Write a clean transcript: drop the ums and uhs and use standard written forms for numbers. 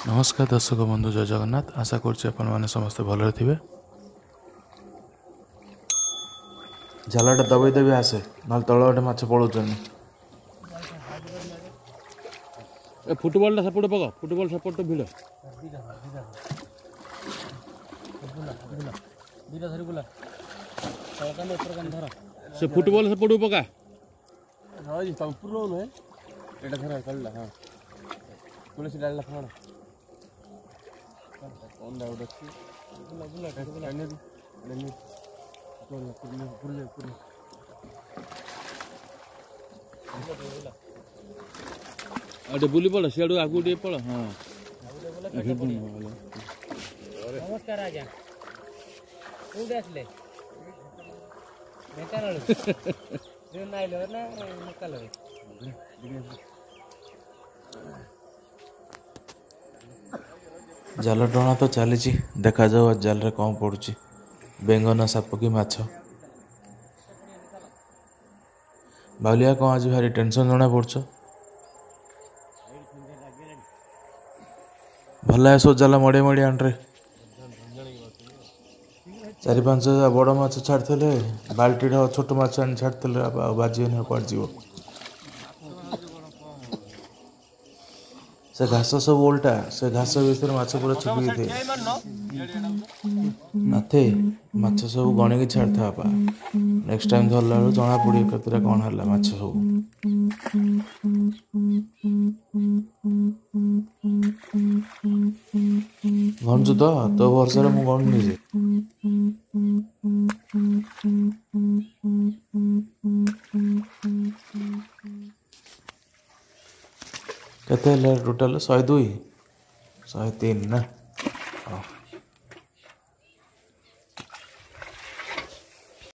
नमस्कार दर्शक बंधु जय जगन्नाथ आशा करें समस्ते भल थे। जालटा दबाई देवी आसे ना तल गोटे माछ पड़ोचन फुटबॉल सपोर्ट पका फुटबॉल सपोर्ट तो भिड़ से फुटबॉल सपोर्ट पका हाँ जी संपूर्ण है एटा धरा कल्ला हां तुलसी डालला खाना कौन डाउट अछि बुला बुला खाने दी नहीं तो पुरले पुरले अरे बुली पड़ सियाडू आगु टे पड़ हां नमस्कार आज्ञा कोडे आसले बेकार जो नाइलो ना निकाल जाल टणा तो चली देखा जाओ जाल रे कौन पड़ुची बेंगना साप कि माछ बालिया कौन आज भारी टेंशन जना पड़छ भल है सो जाला मड़े मड़े आंट्रे 4-5 बड़ माछ छाड़ते बाल्टी छोट माछ आनी छाड़ते बाजी कौन जीव से घास सब उल्टा से घास भीतर माछ पूरा छुपी थे नाथे माछ सब गणिकी छाड़ता बा नेक्स्ट टाइम धरला जना पड़ी कतरा कौन है माछ सब गणुचु तो वर्ष मुझे गणुनी जे केते टोटाल 102 103 ना।